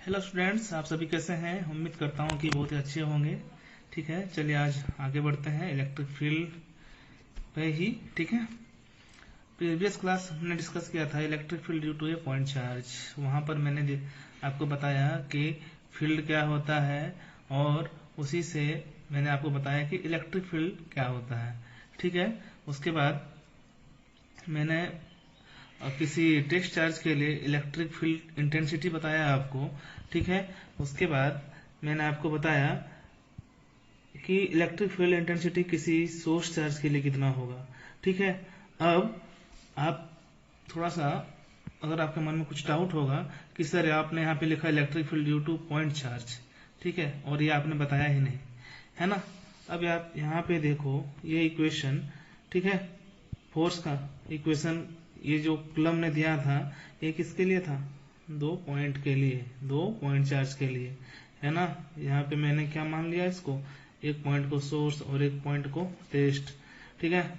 Hello students, आप सभी कैसे हैं। उम्मीद करता हूं कि बहुत ही अच्छे होंगे। ठीक है, चलिए आज आगे बढ़ते हैं इलेक्ट्रिक फील्ड पे ही। ठीक है, प्रीवियस क्लास हमने डिस्कस किया था electric field due to a point charge. वहां पर मैंने आपको बताया कि फील्ड क्या होता है और उसी से मैंने आपको बताया कि इलेक्ट्रिक फील्ड क्या होता है। ठीक है, उसके बाद मैंने किसी टेस्ट चार्ज के लिए इलेक्ट्रिक फील्ड इंटेंसिटी बताया आपको। ठीक है, उसके बाद मैंने आपको बताया कि इलेक्ट्रिक फील्ड इंटेंसिटी किसी सोर्स चार्ज के लिए कितना होगा। ठीक है, अब आप थोड़ा सा अगर आपके मन में कुछ डाउट होगा कि सर आपने यहाँ पे लिखा electric field due two point charge, ठीक है, और ये आपने बताया ही नहीं, है ना। अब आप यहाँ पे देखो ये इक्वेशन, ठीक है, फोर्स का इक्वेशन, ये जो कुलम ने दिया था ये किसके लिए था, 2 पॉइंट के लिए, 2 पॉइंट चार्ज के लिए, है ना। यहाँ पे मैंने क्या मान लिया इसको, एक पॉइंट को सोर्स और एक पॉइंट को टेस्ट। ठीक है,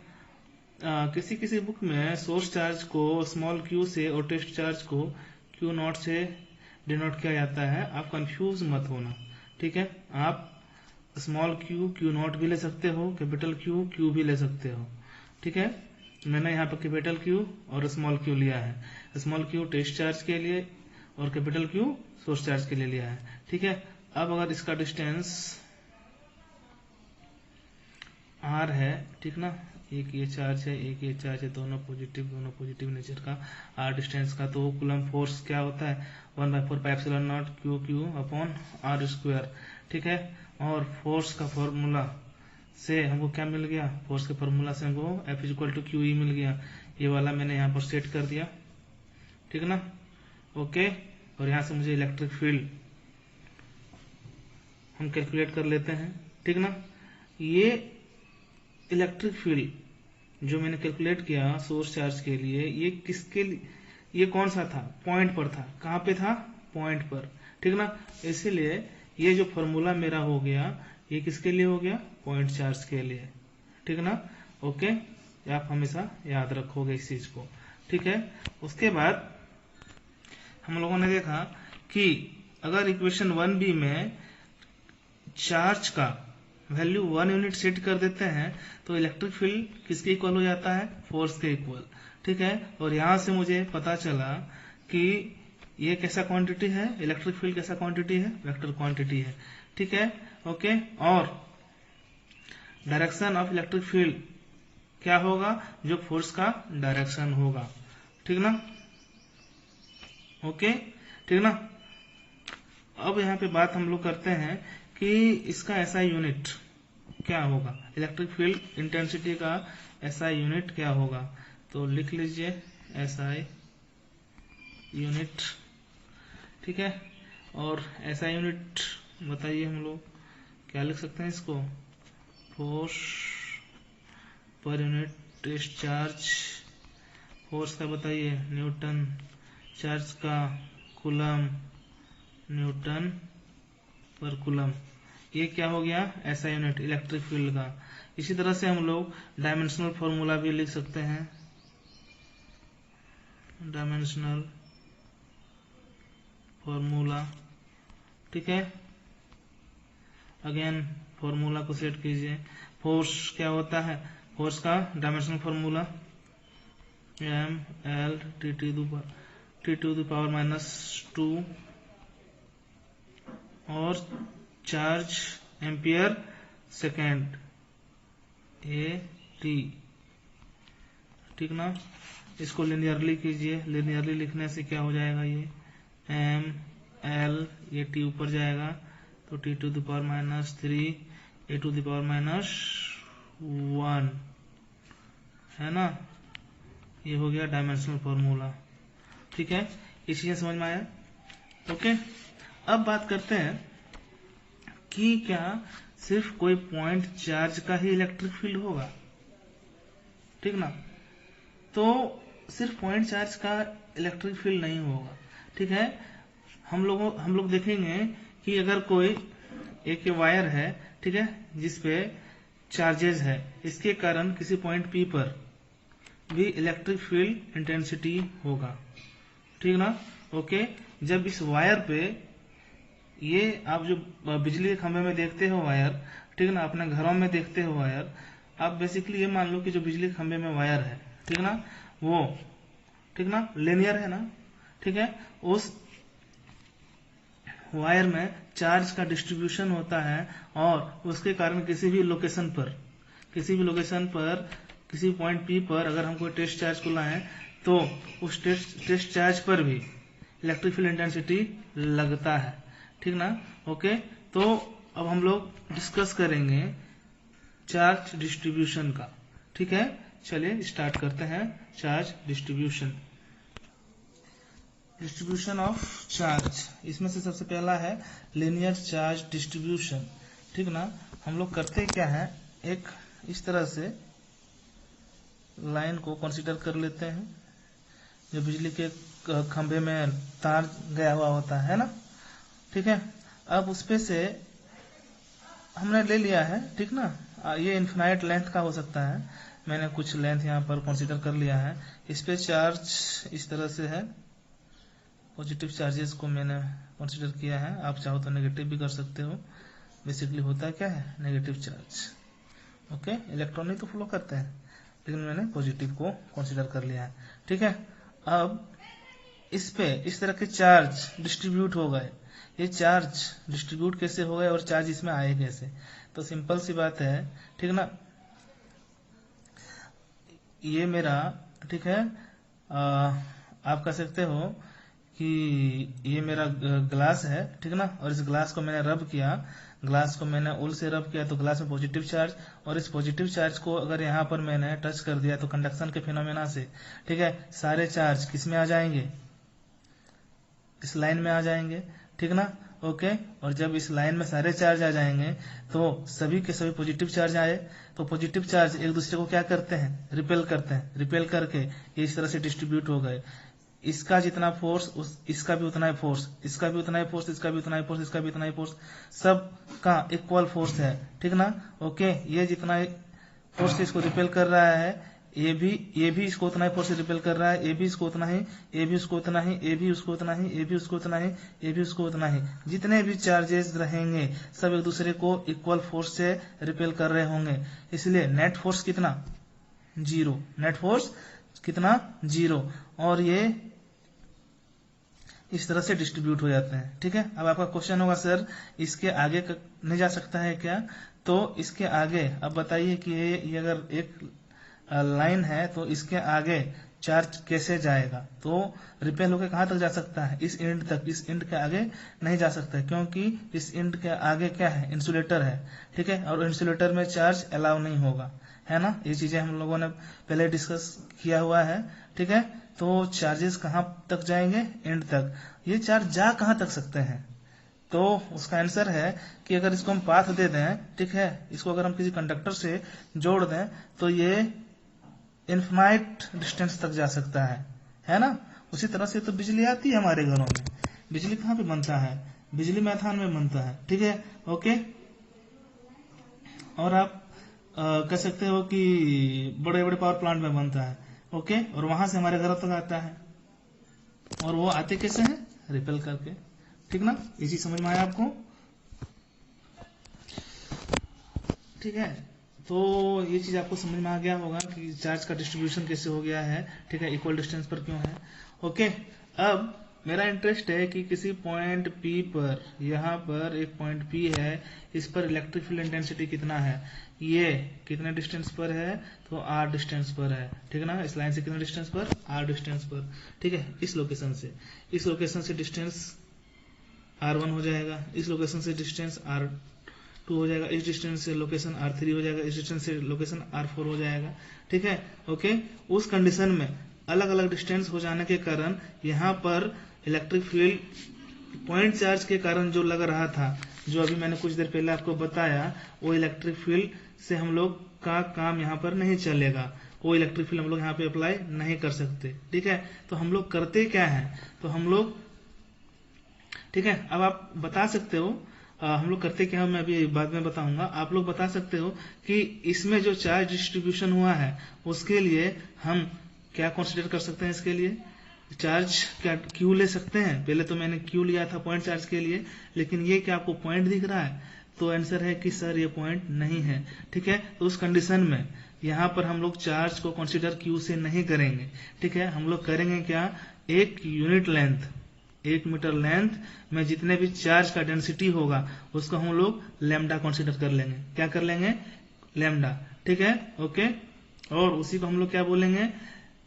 किसी किसी बुक में सोर्स चार्ज को स्मॉल क्यू से और टेस्ट चार्ज को क्यू नॉट से डिनोट किया जाता है। आप कंफ्यूज मत होना। ठीक है, आप स्मॉल क्यू क्यू नॉट भी ले सकते हो, कैपिटल क्यू क्यू भी ले सकते हो। ठीक है, मैंने यहाँ पर कैपिटल क्यू और स्मॉल क्यू लिया है। स्मॉल क्यू टेस्ट चार्ज के लिए और कैपिटल क्यू सोर्स चार्ज के लिए लिया है। ठीक है, अब अगर इसका डिस्टेंस आर है, ठीक ना, एक ये चार्ज है एक ये चार्ज है, दोनों पॉजिटिव नेचर का, आर डिस्टेंस का, तो कूलम फोर्स क्या होता है 1/4πε0 Q Q upon R square. ठीक है, और फोर्स का फॉर्मूला से हमको क्या मिल गया, फोर्स के फॉर्मूला से हमको F=QE मिल गया। ये वाला मैंने यहाँ पर सेट कर दिया, ठीक ना, ओके। और यहाँ से मुझे इलेक्ट्रिक फील्ड हम कैलकुलेट कर लेते हैं, ठीक ना। ये इलेक्ट्रिक फील्ड जो मैंने कैलकुलेट किया सोर्स चार्ज के लिए, ये किसके लिए, ये कौन सा था, पॉइंट पर था। कहाँ पे था, पॉइंट पर, ठीक ना। इसीलिए ये जो फॉर्मूला मेरा हो गया ये किसके लिए हो गया, पॉइंट चार्ज के लिए, ठीक ना, ओके। आप हमेशा याद रखोगे इस चीज को, ठीक है। उसके बाद हम लोगों ने देखा कि अगर इक्वेशन 1b में चार्ज का वैल्यू 1 यूनिट सेट कर देते हैं तो इलेक्ट्रिक फील्ड किसके इक्वल हो जाता है, फोर्स के इक्वल, ठीक है। और यहां से मुझे पता चला कि ये कैसा क्वांटिटी है, इलेक्ट्रिक फील्ड कैसा क्वांटिटी है, वेक्टर क्वांटिटी है, ठीक है, ओके। और डायरेक्शन ऑफ इलेक्ट्रिक फील्ड क्या होगा, जो फोर्स का डायरेक्शन होगा, ठीक ना, ओके, ठीक ना। अब यहाँ पे बात हम लोग करते हैं कि इसका एसआई यूनिट क्या होगा, इलेक्ट्रिक फील्ड इंटेंसिटी का एसआई यूनिट क्या होगा। तो लिख लीजिए एसआई यूनिट, ठीक है। और एसआई यूनिट बताइए, हम लोग क्या लिख सकते हैं इसको, force per unit test charge, force का बताइए न्यूटन, चार्ज का कूलम, न्यूटन पर कूलम। ये क्या हो गया, ऐसा यूनिट इलेक्ट्रिक फील्ड का। इसी तरह से हम लोग डायमेंशनल फॉर्मूला भी लिख सकते हैं, डायमेंशनल फॉर्मूला, ठीक है। अगेन फॉर्मूला को सेट कीजिए। फोर्स क्या होता है, फोर्स का डायमेंशनल फॉर्मूला ml T⁻², और चार्ज एम्पियर सेकेंड AT, ठीक ना। इसको लिनियरली कीजिए, लिनियरली लिखने से क्या हो जाएगा, ये ml, ये T ऊपर जाएगा तो T⁻³ A⁻⁻1, है ना। ये हो गया डायमेंशनल फॉर्मूला, ठीक है। ये चीजें समझ में आया, ओके। अब बात करते हैं कि क्या सिर्फ कोई पॉइंट चार्ज का ही इलेक्ट्रिक फील्ड होगा, ठीक ना। तो सिर्फ पॉइंट चार्ज का इलेक्ट्रिक फील्ड नहीं होगा, ठीक है। हम लोग देखेंगे कि अगर कोई एक वायर है, ठीक है, जिसपे चार्जेस है, इसके कारण किसी पॉइंट P पर भी इलेक्ट्रिक फील्ड इंटेंसिटी होगा, ठीक ना, ओके। जब इस वायर पे ये आप जो बिजली के खंभे में देखते हो वायर, ठीक है ना, अपने घरों में देखते हो वायर, आप बेसिकली ये मान लो कि जो बिजली के खंभे में वायर है, ठीक है ना, वो, ठीक ना, लिनियर है ना, ठीक है, उस वायर में चार्ज का डिस्ट्रीब्यूशन होता है और उसके कारण किसी भी लोकेशन पर किसी पॉइंट पी पर अगर हम कोई टेस्ट चार्ज को लाएं तो उस टेस्ट चार्ज पर भी इलेक्ट्रिक फील्ड इंटेंसिटी लगता है, ठीक ना। ओके, तो अब हम लोग डिस्कस करेंगे चार्ज डिस्ट्रीब्यूशन का, ठीक है। चलिए स्टार्ट करते हैं। चार्ज डिस्ट्रीब्यूशन ऑफ चार्ज, इसमें से सबसे पहला है लिनियर चार्ज डिस्ट्रीब्यूशन, ठीक ना। हम लोग करते क्या है, एक इस तरह से लाइन को कंसीडर कर लेते हैं, जो बिजली के खंभे में तार गया हुआ होता है ना, ठीक है। अब उस पे से हमने ले लिया है, ठीक ना, ये इन्फिनाइट लेंथ का हो सकता है, मैंने कुछ लेंथ यहाँ पर कंसीडर कर लिया है। इस पे चार्ज इस तरह से है, पॉजिटिव चार्जेस को मैंने कंसीडर किया है, आप चाहो तो नेगेटिव भी कर सकते हो। बेसिकली होता क्या है, नेगेटिव चार्ज। ओके, इलेक्ट्रॉन ही तो फ्लो करते हैं, लेकिन मैंने पॉजिटिव को कंसीडर कर लिया है, ठीक है। अब इस पे इस तरह के चार्ज डिस्ट्रीब्यूट हो गए, ये चार्ज डिस्ट्रीब्यूट कैसे हो गए और चार्ज इसमें आए कैसे, तो सिंपल सी बात है, ठीक ना। ये मेरा, ठीक है, आप कह सकते हो कि ये मेरा ग्लास है, ठीक ना, और इस ग्लास को मैंने रब किया, ग्लास को मैंने उल से रब किया, तो ग्लास में पॉजिटिव चार्ज, और इस पॉजिटिव चार्ज को अगर यहाँ पर मैंने टच कर दिया तो कंडक्शन के फिनोमेना से, ठीक है, सारे चार्ज किस में आ जाएंगे, इस लाइन में आ जाएंगे, ठीक ना। ओके, और जब इस लाइन में सारे चार्ज आ जाएंगे तो सभी के सभी पॉजिटिव चार्ज आए, तो पॉजिटिव चार्ज एक दूसरे को क्या करते हैं, रिपेल करते हैं, रिपेल करके ये इस तरह से डिस्ट्रीब्यूट हो गए। इसका जितना फोर्स इसका भी उतना ही फोर्स, इसका भी उतना ही फोर्स, इसका भी उतना ही फोर्स, इसका भी उतना ही फोर्स, सब का इक्वल फोर्स है, ठीक ना। ओके, ये जितना फोर्स इसको रिपेल कर रहा है, ये भी इसको उतना ही फोर्स रिपेल कर रहा है, ये भी इसको उतना ही, ये भी उसको उतना ही, ये भी उसको उतना ही, ये भी उसको उतना ही, ये भी उसको उतना ही, जितने भी चार्जेस रहेंगे सब एक दूसरे को इक्वल फोर्स से रिपेल कर रहे होंगे, इसलिए नेट फोर्स कितना, जीरो, नेट फोर्स कितना, जीरो, और ये इस तरह से डिस्ट्रीब्यूट हो जाते हैं, ठीक है। अब आपका क्वेश्चन होगा सर इसके आगे नहीं जा सकता है क्या, तो इसके आगे अब बताइए कि ये अगर एक लाइन है तो इसके आगे चार्ज कैसे जाएगा, तो रिपेल होकर कहां तक जा सकता है, इस एंड तक, इस एंड के आगे नहीं जा सकता है, क्योंकि इस एंड के आगे क्या है, इंसुलेटर है, ठीक है, और इंसुलेटर में चार्ज अलाउ नहीं होगा, है ना। ये चीजें हम लोगों ने पहले डिस्कस किया हुआ है, ठीक है। तो चार्जेस कहां तक जाएंगे, एंड तक। ये चार्ज जा कहां तक सकते हैं, तो उसका आंसर है कि अगर इसको हम पाथ दे दें, ठीक है, इसको अगर हम किसी कंडक्टर से जोड़ दें तो ये इनफाइनाइट डिस्टेंस तक जा सकता है ना। उसी तरह से तो बिजली आती है हमारे घरों में, बिजली कहाँ पे बनता है, बिजली मैदान में बनता है, ठीक है। ओके, और आप कह सकते हो कि बड़े बड़े पावर प्लांट में बनता है, ओके, और वहां से हमारे घर तक आता है, और वो आते कैसे हैं, रिपेल करके, ठीक ना। ये चीज समझ में आया आपको, ठीक है। तो ये चीज आपको समझ में आ गया होगा कि चार्ज का डिस्ट्रीब्यूशन कैसे हो गया है, ठीक है, इक्वल डिस्टेंस पर क्यों है। ओके, अब मेरा इंटरेस्ट है कि किसी पॉइंट P पर, यहाँ पर एक पॉइंट P है, इस पर इलेक्ट्रिक फील्ड इंटेंसिटी कितना है, ये कितने डिस्टेंस पर है, तो r डिस्टेंस पर है, ठीक है ना। इस लाइन से कितने डिस्टेंस पर, r डिस्टेंस पर, ठीक है। इस लोकेशन से डिस्टेंस r1 हो जाएगा, इस लोकेशन से डिस्टेंस r2 हो जाएगा, इस डिस्टेंस से लोकेशन r3 हो जाएगा, इस डिस्टेंस से लोकेशन r4 हो जाएगा, ठीक है। ओके, उस कंडीशन में अलग अलग डिस्टेंस हो जाने के कारण यहाँ पर इलेक्ट्रिक फील्ड पॉइंट चार्ज के कारण जो लग रहा था, जो अभी मैंने कुछ देर पहले आपको बताया, वो इलेक्ट्रिक फील्ड से हम लोग का काम यहाँ पर नहीं चलेगा, वो इलेक्ट्रिक फील्ड हम लोग यहाँ पे अप्लाई नहीं कर सकते, ठीक है। तो हम लोग करते क्या है, तो हम लोग, ठीक है, अब आप बता सकते हो हम लोग करते क्या, मैं अभी बाद में बताऊंगा, आप लोग बता सकते हो कि इसमें जो चार्ज डिस्ट्रीब्यूशन हुआ है उसके लिए हम क्या कंसीडर कर सकते हैं, इसके लिए चार्ज क्या क्यू ले सकते हैं? पहले तो मैंने क्यू लिया था पॉइंट चार्ज के लिए, लेकिन ये क्या आपको पॉइंट दिख रहा है? तो आंसर है कि सर ये पॉइंट नहीं है। ठीक है, तो उस कंडीशन में यहाँ पर हम लोग चार्ज को कंसीडर क्यू से नहीं करेंगे। ठीक है, हम लोग करेंगे क्या, एक यूनिट लेंथ, 1 मीटर लेंथ में जितने भी चार्ज का डेंसिटी होगा उसको हम लोग लैम्डा कंसीडर कर लेंगे। क्या कर लेंगे? लैम्डा। ठीक है, ओके। और उसी को हम लोग क्या बोलेंगे?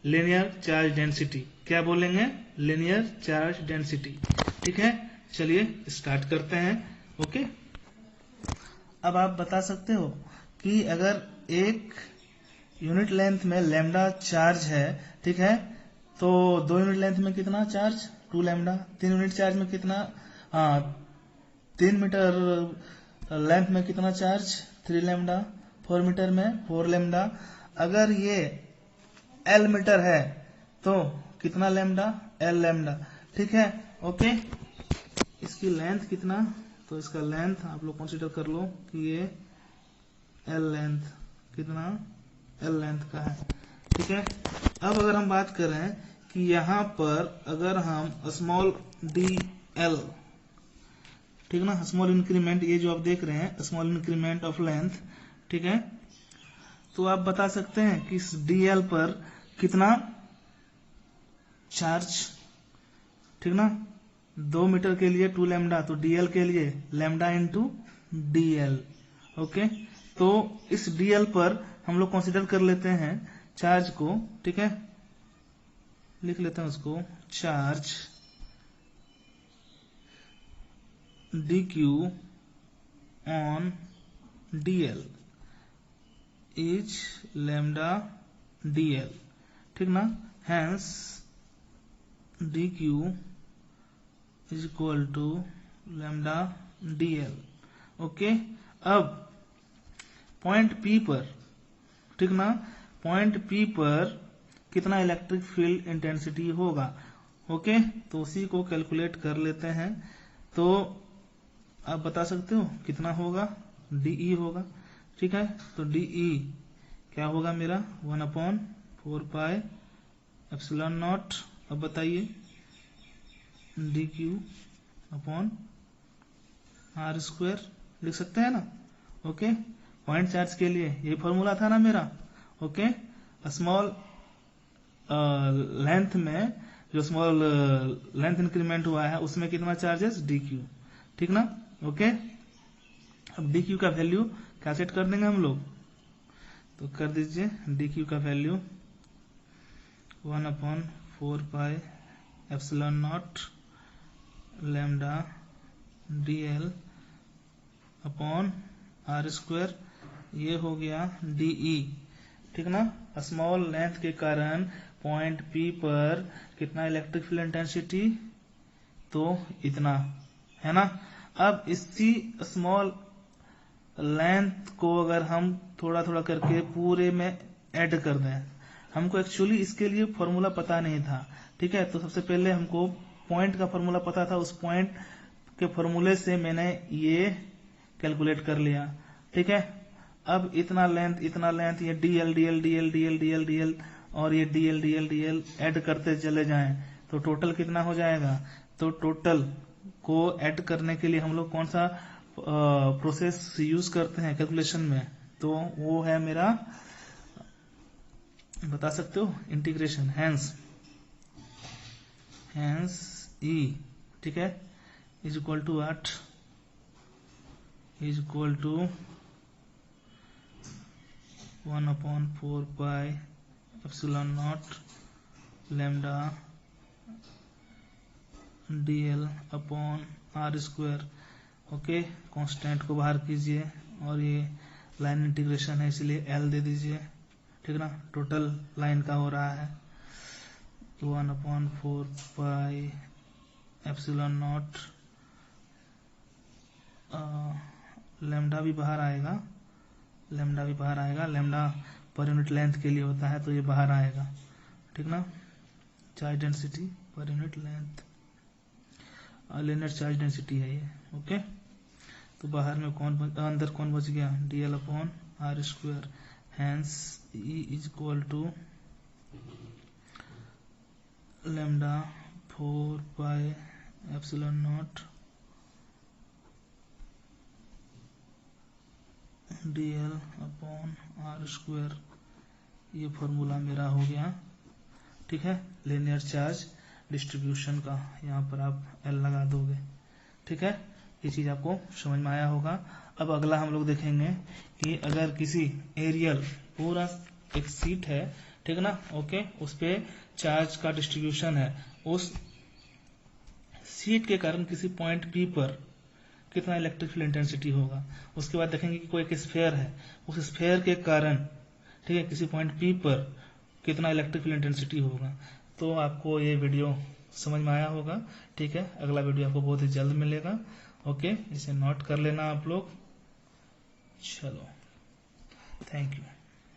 Linear charge density. क्या बोलेंगे? Linear charge density. ठीक है, चलिए स्टार्ट करते हैं। ओके, अब आप बता सकते हो कि अगर एक यूनिट लेंथ में लैम्डा चार्ज है, ठीक है, तो 2 यूनिट लेंथ में कितना चार्ज? 2 लैम्डा। 3 यूनिट चार्ज में कितना? 3 मीटर लेंथ में कितना चार्ज? 3 लैम्डा। 4 मीटर में 4 लैम्डा। अगर ये L मीटर है तो कितना लैम्डा? L lambda. ठीक है, ओके। इसकी लेंथ कितना? तो इसका लेंथ आप लोग कंसीडर कर लो कि ये L लेंथ कितना? L लेंथ का है। ठीक है, अब अगर हम बात करें कि यहाँ पर अगर हम स्मॉल dl, ठीक ना, स्मॉल इंक्रीमेंट, ये जो आप देख रहे हैं स्मॉल इंक्रीमेंट ऑफ लेंथ, ठीक है, तो आप बता सकते हैं कि इस dl पर कितना चार्ज? ठीक ना, 2 मीटर के लिए 2 लैम्डा, तो dl के लिए लैम्डा इंटू dl। ओके, तो इस dl पर हम लोग कंसीडर कर लेते हैं चार्ज को। ठीक है, लिख लेते हैं उसको, charge dq on dl is lambda dl। ठीक ना, hence dq is equal to lambda dl। Okay, अब पॉइंट P पर, ठीक ना, पॉइंट P पर कितना इलेक्ट्रिक फील्ड इंटेंसिटी होगा? ओके, तो उसी को कैलकुलेट कर लेते हैं। तो आप बता सकते हो कितना होगा? dE होगा। ठीक है, तो dE क्या होगा मेरा? 1/4 एप्सिलॉन नॉट। अब बताइए, dQ अपॉन r² लिख सकते हैं ना? ओके, पॉइंट चार्ज के लिए ये फॉर्मूला था ना मेरा। ओके, स्मॉल लेंथ में जो स्मॉल लेंथ इंक्रीमेंट हुआ है उसमें कितना चार्जेस? dQ। ठीक ना, ओके। अब dQ का वैल्यू क्या सेट कर देंगे हम लोग? तो कर दीजिए dQ का value 1/4 epsilon naught lambda dl upon r²। ये हो गया dE। ठीक ना, स्मॉल लेंथ के कारण पॉइंट P पर कितना इलेक्ट्रिक फील्ड इंटेंसिटी? तो इतना, है ना। अब इसी स्मॉल लेंथ को अगर हम थोड़ा थोड़ा करके पूरे में ऐड कर दें, हमको एक्चुअली इसके लिए फॉर्मूला पता नहीं था। ठीक है, तो सबसे पहले हमको पॉइंट का फॉर्मूला पता था, उस पॉइंट के फॉर्मूले से मैंने ये कैलकुलेट कर लिया। ठीक है, अब इतना लेंथ ये dl dl dl dl dl dl और ये dl dl dl ऐड करते चले जाएं तो टोटल कितना हो जाएगा? तो टोटल को ऐड करने के लिए हम लोग कौन सा प्रोसेस यूज करते हैं कैलकुलेशन में? तो वो है मेरा, बता सकते हो, इंटीग्रेशन। हैंस E, ठीक है, is equal to 8 is equal to 1/4 epsilon naught lambda dl upon r²। Okay, constant को बाहर कीजिए और ये लाइन इंटीग्रेशन है इसलिए L दे दीजिए। ठीक ना, टोटल लाइन का हो रहा है 1/4 एप्सिलॉन नॉट, लैम्डा भी बाहर आएगा, लैम्डा पर यूनिट लेंथ के लिए होता है तो ये बाहर आएगा। ठीक ना, charge density per unit length, linear charge density है ये। ओके, तो बाहर में अंदर कौन बच गया? dl upon r²। Hence E is equal to lambda 4 pi epsilon naught dl upon r square, ये फॉर्मूला मेरा हो गया। ठीक है, लिनियर चार्ज डिस्ट्रीब्यूशन का यहाँ पर आप L लगा दोगे। ठीक है, ये चीज आपको समझ में आया होगा। अब अगला हम लोग देखेंगे कि अगर किसी एरियल पूरा एक सीट है, ठीक है ना, ओके, उस पे चार्ज का डिस्ट्रीब्यूशन है, उस सीट के कारण किसी पॉइंट P पर कितना इलेक्ट्रिक फील्ड इंटेंसिटी होगा। उसके बाद देखेंगे कि कोई एक स्फेयर है, उस स्फेयर के कारण, ठीक है, किसी पॉइंट P पर कितना इलेक्ट्रिक फील्ड इंटेंसिटी होगा। तो आपको ये वीडियो समझ में आया होगा। ठीक है, अगला वीडियो आपको बहुत ही जल्द मिलेगा। ओके, इसे नोट कर लेना आप लोग। चलो, थैंक यू।